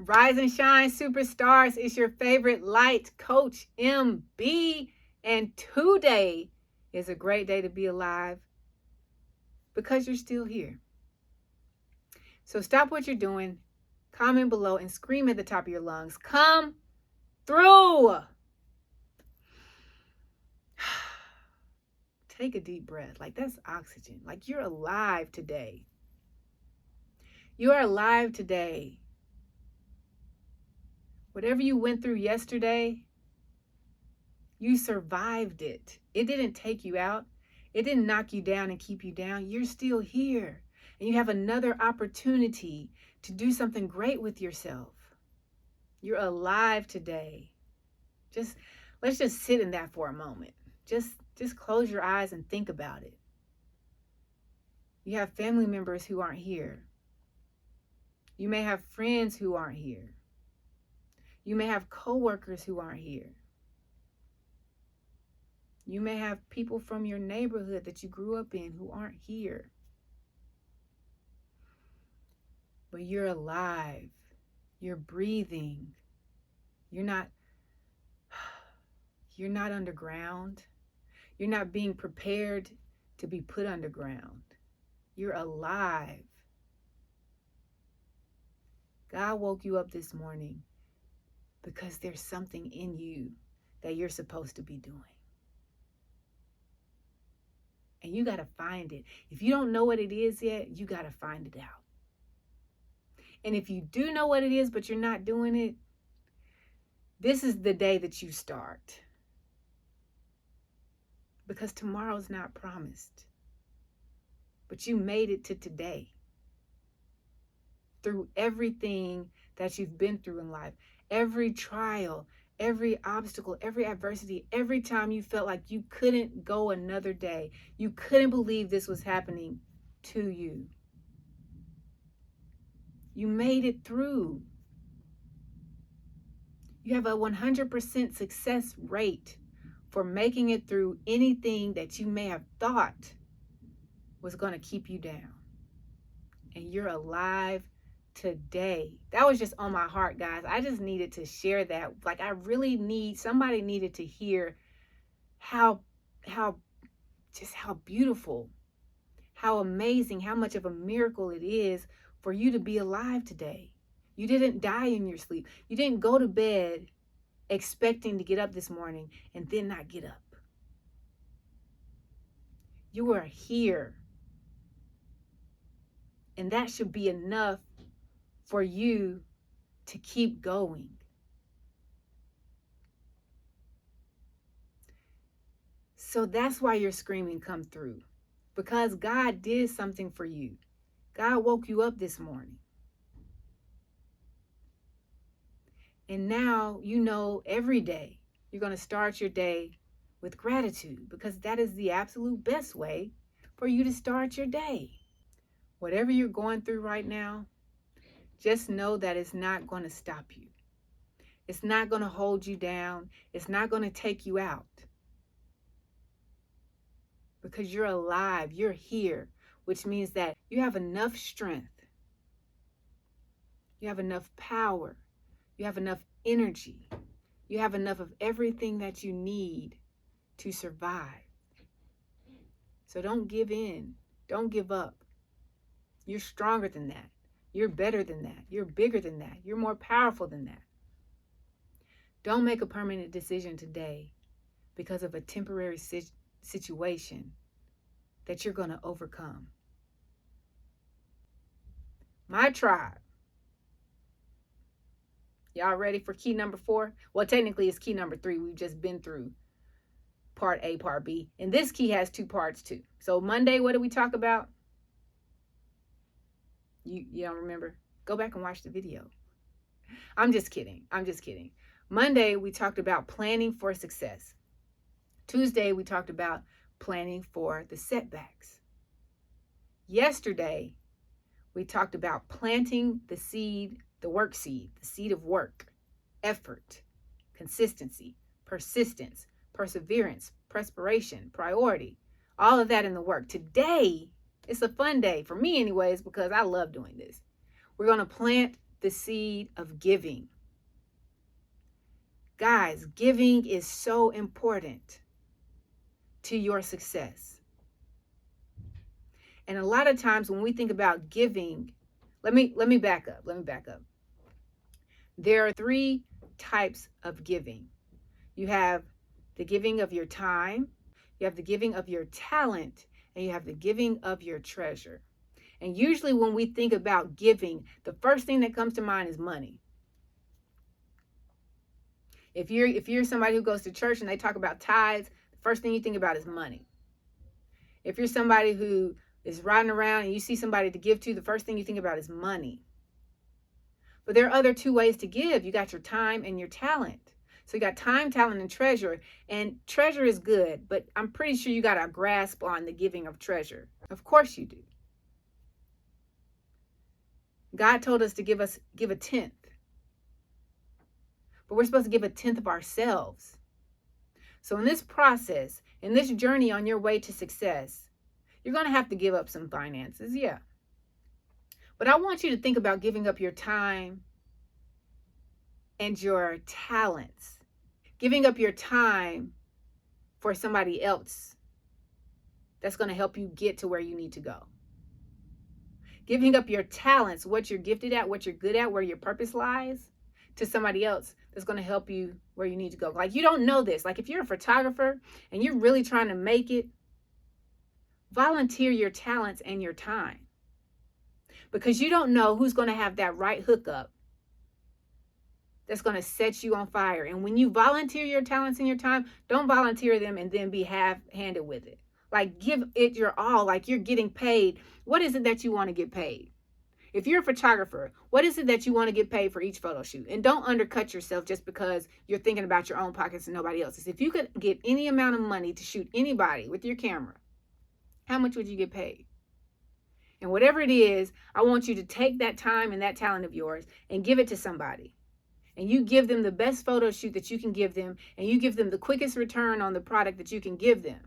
Rise and shine, superstars. It's your favorite light coach, MB. And today is a great day to be alive because you're still here. So stop what you're doing, comment below, and scream at the top of your lungs. Come through. Take a deep breath. Like, that's oxygen. Like, you're alive today. You are alive today. Whatever you went through yesterday, you survived it. It didn't take you out. It didn't knock you down and keep you down. You're still here. And you have another opportunity to do something great with yourself. You're alive today. Let's just sit in that for a moment. Just close your eyes and think about it. You have family members who aren't here. You may have friends who aren't here. You may have coworkers who aren't here. You may have people from your neighborhood that you grew up in who aren't here. But you're alive. You're breathing. You're not underground. You're not being prepared to be put underground. You're alive. God woke you up this morning because there's something in you that you're supposed to be doing. And you got to find it. If you don't know what it is yet, you got to find it out. And if you do know what it is, but you're not doing it, this is the day that you start. Because tomorrow's not promised. But you made it to today. Through everything that you've been through in life, every trial, every obstacle, every adversity, every time you felt like you couldn't go another day, you couldn't believe this was happening to you. You made it through. You have a 100% success rate for making it through anything that you may have thought was going to keep you down. And you're alive today. That was just on my heart, guys. I just needed to share that. Like, somebody needed to hear how beautiful, how amazing, how much of a miracle it is for you to be alive today. You didn't die in your sleep. You didn't go to bed expecting to get up this morning and then not get up. You are here. And that should be enough for you to keep going. So that's why you're screaming, come through. Because God did something for you. God woke you up this morning. And now you know every day you're going to start your day with gratitude, because that is the absolute best way for you to start your day. Whatever you're going through right now, just know that it's not going to stop you. It's not going to hold you down. It's not going to take you out. Because you're alive. You're here, which means that you have enough strength. You have enough power. You have enough energy. You have enough of everything that you need to survive. So don't give in. Don't give up. You're stronger than that. You're better than that. You're bigger than that. You're more powerful than that. Don't make a permanent decision today because of a temporary situation that you're going to overcome. My tribe. Y'all ready for key number 4? Well, technically it's key number 3. We've just been through part A, part B. And this key has 2 parts too. So Monday, what did we talk about? You don't remember? Go back and watch the video. I'm just kidding. Monday, we talked about planning for success. Tuesday, we talked about planning for the setbacks. Yesterday, we talked about planting the seed, the seed of work, effort, consistency, persistence, perseverance, perspiration, priority, all of that in the work. Today, it's a fun day, for me anyways, because I love doing this. We're going to plant the seed of giving. Guys, giving is so important to your success. And a lot of times when we think about giving, let me back up. There are 3 types of giving. You have the giving of your time, you have the giving of your talent, and you have the giving of your treasure. And usually when we think about giving, the first thing that comes to mind is money. If you're somebody who goes to church and they talk about tithes, the first thing you think about is money. If you're somebody who is riding around and you see somebody to give to, the first thing you think about is money. But there are other 2 ways to give. You got your time and your talent. So you got time, talent, and treasure. And treasure is good, but I'm pretty sure you got a grasp on the giving of treasure. Of course you do. God told us to give a tenth. But we're supposed to give a tenth of ourselves. So in this process, in this journey on your way to success, you're going to have to give up some finances, yeah. But I want you to think about giving up your time and your talents. Giving up your time for somebody else that's going to help you get to where you need to go. Giving up your talents, what you're gifted at, what you're good at, where your purpose lies, to somebody else that's going to help you where you need to go. Like, you don't know this. Like, if you're a photographer and you're really trying to make it, volunteer your talents and your time. Because you don't know who's going to have that right hookup that's going to set you on fire. And when you volunteer your talents and your time, don't volunteer them and then be half-handed with it. Like, give it your all, like you're getting paid. What is it that you want to get paid? If you're a photographer, what is it that you want to get paid for each photo shoot? And don't undercut yourself just because you're thinking about your own pockets and nobody else's. If you could get any amount of money to shoot anybody with your camera, how much would you get paid? And whatever it is, I want you to take that time and that talent of yours and give it to somebody. And you give them the best photo shoot that you can give them, and you give them the quickest return on the product that you can give them.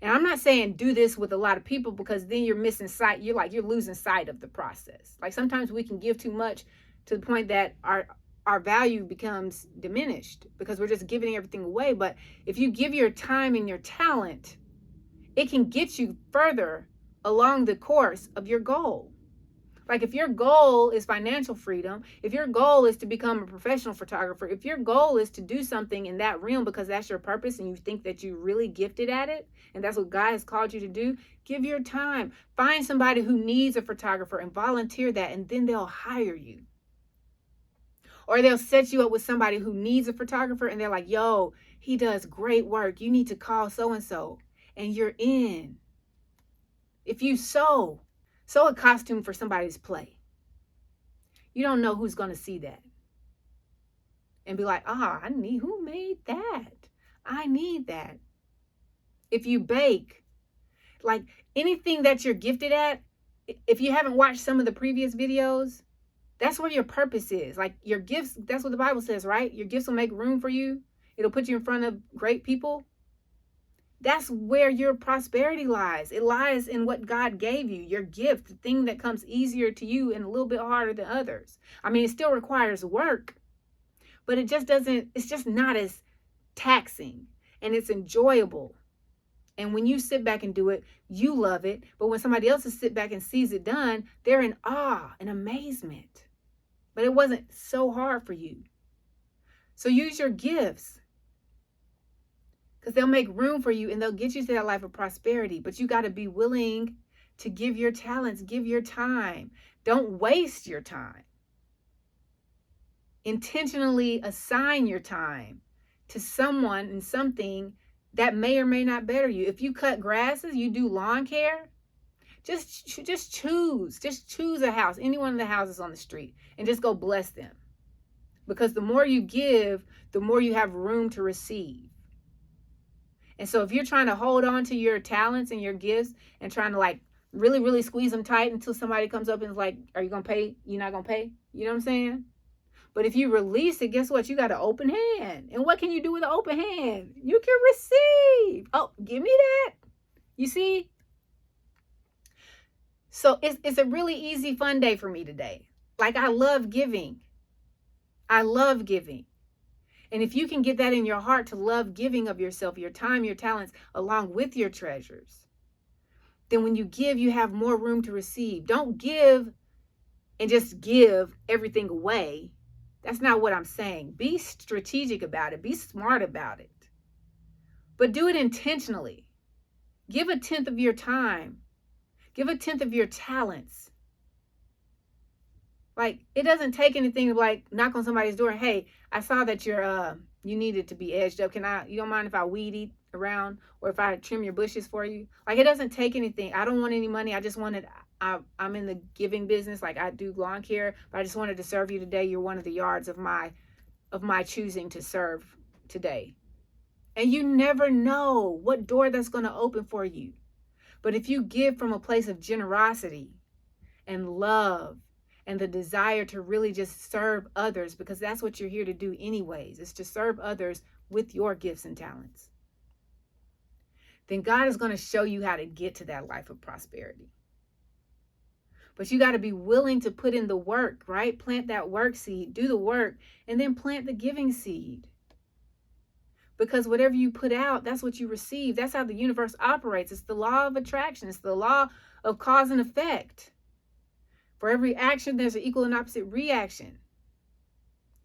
And I'm not saying do this with a lot of people, because then you're missing sight. You're losing sight of the process. Like, sometimes we can give too much to the point that our value becomes diminished because we're just giving everything away. But if you give your time and your talent, it can get you further along the course of your goal. Like, if your goal is financial freedom, if your goal is to become a professional photographer, if your goal is to do something in that realm because that's your purpose and you think that you're really gifted at it and that's what God has called you to do, give your time. Find somebody who needs a photographer and volunteer that, and then they'll hire you. Or they'll set you up with somebody who needs a photographer and they're like, yo, he does great work. You need to call so-and-so, and you're in. If you sew a costume for somebody's play, you don't know who's going to see that and be like, who made that? I need that. If you bake, like anything that you're gifted at, if you haven't watched some of the previous videos, that's where your purpose is. Like, your gifts, that's what the Bible says, right? Your gifts will make room for you. It'll put you in front of great people. That's where your prosperity lies. It lies in what God gave you, your gift, the thing that comes easier to you and a little bit harder than others. I mean, it still requires work, but it's just not as taxing, and it's enjoyable. And when you sit back and do it, you love it. But when somebody else sit back and sees it done, they're in awe and amazement. But it wasn't so hard for you. So use your gifts, because they'll make room for you and they'll get you to that life of prosperity. But you got to be willing to give your talents, give your time. Don't waste your time. Intentionally assign your time to someone and something that may or may not better you. If you cut grasses, you do lawn care, just choose a house, any one of the houses on the street, and just go bless them. Because the more you give, the more you have room to receive. And so if you're trying to hold on to your talents and your gifts and trying to like really, really squeeze them tight until somebody comes up and is like, are you going to pay? You're not going to pay? You know what I'm saying? But if you release it, guess what? You got an open hand. And what can you do with an open hand? You can receive. Oh, give me that. You see? So it's a really easy, fun day for me today. Like, I love giving. I love giving. And if you can get that in your heart to love giving of yourself, your time, your talents, along with your treasures, then when you give, you have more room to receive. Don't give and just give everything away. That's not what I'm saying. Be strategic about it. Be smart about it. But do it intentionally. Give a tenth of your time. Give a tenth of your talents. Like, it doesn't take anything to like knock on somebody's door. Hey, I saw that you needed to be edged up. You don't mind if I weed eat around or if I trim your bushes for you? Like, it doesn't take anything. I don't want any money. I just wanted, I'm in the giving business. Like, I do lawn care, but I just wanted to serve you today. You're one of the yards of my choosing to serve today. And you never know what door that's going to open for you. But if you give from a place of generosity and love and the desire to really just serve others, because that's what you're here to do anyways, is to serve others with your gifts and talents, then God is going to show you how to get to that life of prosperity. But you got to be willing to put in the work, right? Plant that work seed, do the work, and then plant the giving seed. Because whatever you put out, that's what you receive. That's how the universe operates. It's the law of attraction. It's the law of cause and effect. For every action, there's an equal and opposite reaction.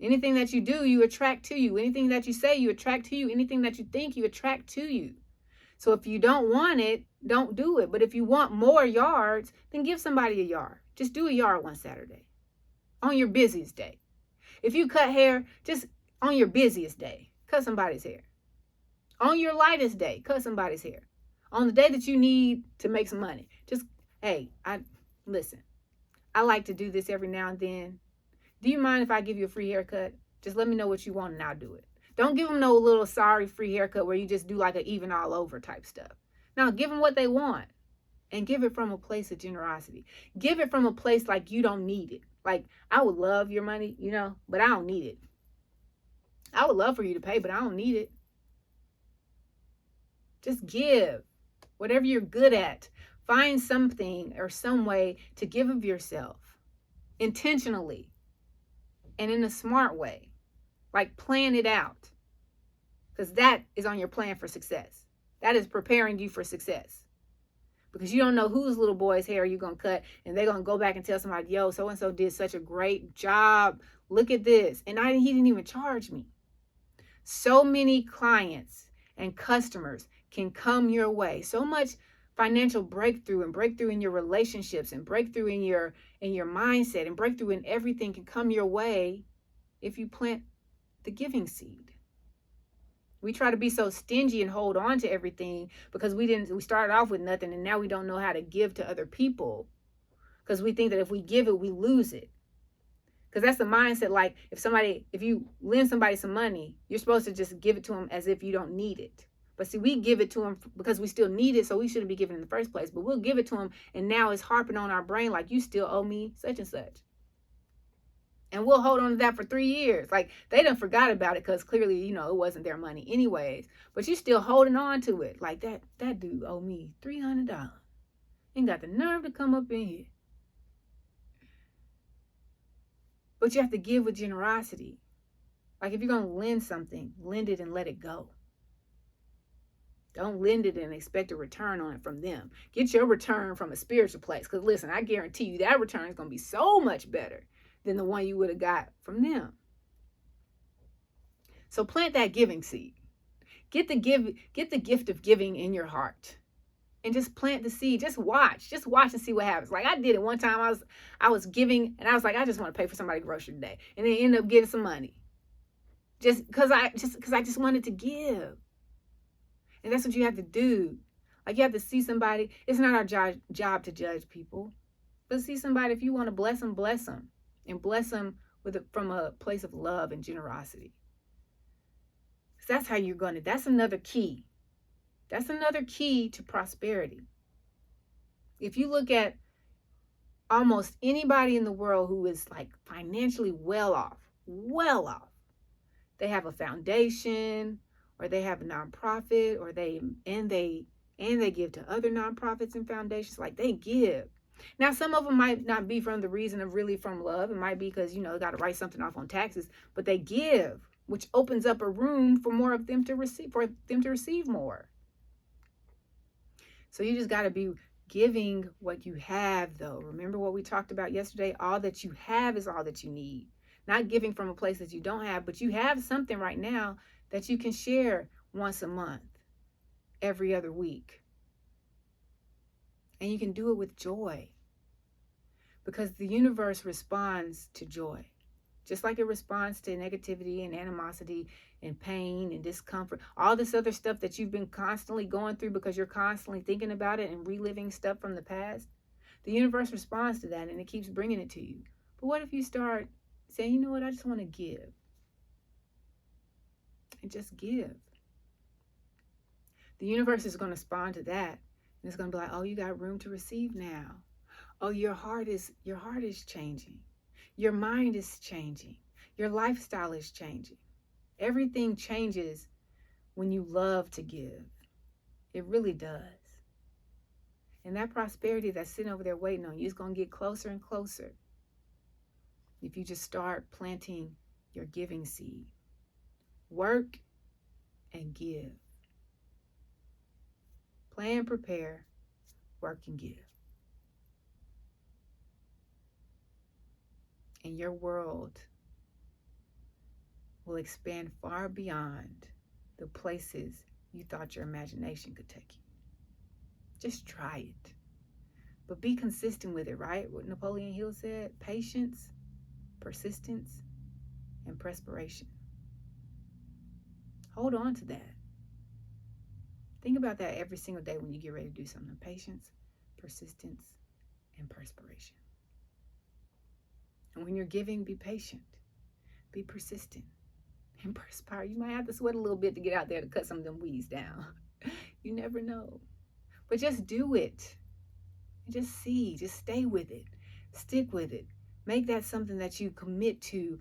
Anything that you do, you attract to you. Anything that you say, you attract to you. Anything that you think, you attract to you. So if you don't want it, don't do it. But if you want more yards, then give somebody a yard. Just do a yard one Saturday on your busiest day. If you cut hair, just on your busiest day, cut somebody's hair. On your lightest day, cut somebody's hair. On the day that you need to make some money, just, hey, listen, I like to do this every now and then. Do you mind if I give you a free haircut? Just let me know what you want and I'll do it. Don't give them no little sorry free haircut where you just do like an even all over type stuff. Now, give them what they want and give it from a place of generosity. Give it from a place like you don't need it. Like, I would love your money, but I don't need it. I would love for you to pay, but I don't need it. Just give whatever you're good at. Find something or some way to give of yourself intentionally and in a smart way. Like, plan it out, because that is on your plan for success. That is preparing you for success, because you don't know whose little boy's hair you're going to cut, and they're going to go back and tell somebody, yo, so-and-so did such a great job. Look at this. And he didn't even charge me. So many clients and customers can come your way. So much financial breakthrough and breakthrough in your relationships and breakthrough in your mindset and breakthrough in everything can come your way if you plant the giving seed. We try to be so stingy and hold on to everything because we started off with nothing, and now we don't know how to give to other people because we think that if we give it, we lose it. Because that's the mindset. Like, if you lend somebody some money, you're supposed to just give it to them as if you don't need it. But see, we give it to them because we still need it, so we shouldn't be giving in the first place. But we'll give it to them, and now it's harping on our brain like, you still owe me such and such. And we'll hold on to that for 3 years. Like, they done forgot about it because clearly, it wasn't their money anyways. But you still holding on to it. Like, that dude owe me $300. Ain't got the nerve to come up in here. But you have to give with generosity. Like, if you're going to lend something, lend it and let it go. Don't lend it and expect a return on it from them. Get your return from a spiritual place. Because listen, I guarantee you that return is going to be so much better than the one you would have got from them. So plant that giving seed. Get the gift of giving in your heart. And just plant the seed. Just watch and see what happens. Like, I did it one time. I was giving, and I was like, I just want to pay for somebody's grocery today, and then end up getting some money, just because I just wanted to give. And that's what you have to do. Like, you have to see somebody. It's not our job to judge people, but see somebody. If you want to bless them, and bless them from a place of love and generosity. So that's how you're going to. That's another key. That's another key to prosperity. If you look at almost anybody in the world who is like financially well off, they have a foundation, or they have a nonprofit, or they give to other nonprofits and foundations. Like, they give. Now, some of them might not be from the reason of really from love. It might be because, they got to write something off on taxes, but they give, which opens up a room for more of them to receive, for them to receive more. So you just got to be giving what you have, though. Remember what we talked about yesterday? All that you have is all that you need. Not giving from a place that you don't have, but you have something right now that you can share once a month, every other week. And you can do it with joy, because the universe responds to joy. Just like it responds to negativity and animosity and pain and discomfort, all this other stuff that you've been constantly going through because you're constantly thinking about it and reliving stuff from the past, the universe responds to that and it keeps bringing it to you. But what if you start saying, you know what, I just want to give, and just give? The universe is going to respond to that, and it's going to be like, oh, you got room to receive now. Oh, your heart is changing. Your mind is changing. Your lifestyle is changing. Everything changes when you love to give. It really does. And that prosperity that's sitting over there waiting on you is going to get closer and closer if you just start planting your giving seed. Work and give. Plan, prepare, work and give. And your world will expand far beyond the places you thought your imagination could take you. Just try it. But be consistent with it, right? What Napoleon Hill said: patience, persistence, and perspiration. Hold on to that. Think about that every single day when you get ready to do something. Patience, persistence, and perspiration. And when you're giving, be patient, be persistent, and perspire. You might have to sweat a little bit to get out there to cut some of them weeds down. You never know. But just do it. Just stay with it. Stick with it. Make that something that you commit to.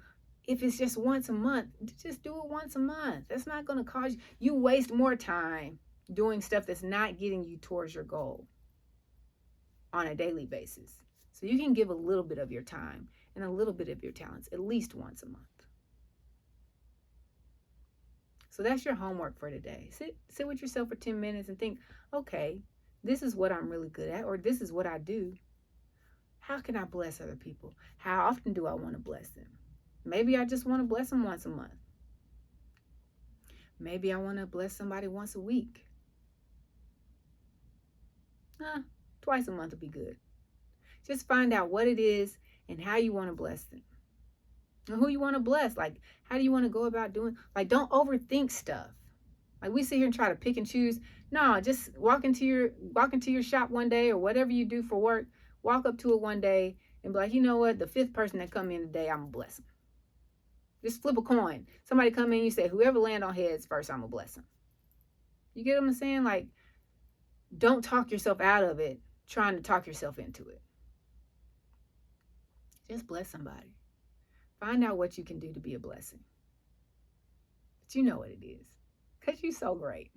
If it's just once a month, just do it once a month. That's not going to cause you waste more time doing stuff that's not getting you towards your goal on a daily basis. So you can give a little bit of your time and a little bit of your talents at least once a month. So that's your homework for today. Sit with yourself for 10 minutes and think, okay, this is what I'm really good at, or this is what I do. How can I bless other people? How often do I want to bless them? Maybe I just want to bless them once a month. Maybe I want to bless somebody once a week. Twice a month would be good. Just find out what it is and how you want to bless them. And who you want to bless. Like, how do you want to go about doing? Like, don't overthink stuff. Like, we sit here and try to pick and choose. No, just walk into your shop one day, or whatever you do for work. Walk up to it one day and be like, you know what? The 5th person that come in today, I'm going to bless them. Just flip a coin. Somebody come in, you say, whoever land on heads first, I'm going to bless them. You get what I'm saying? Like, don't talk yourself out of it trying to talk yourself into it. Just bless somebody. Find out what you can do to be a blessing. But you know what it is, because you're so great.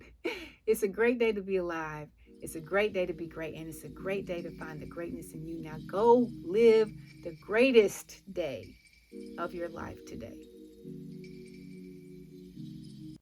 It's a great day to be alive. It's a great day to be great. And it's a great day to find the greatness in you. Now go live the greatest day of your life today.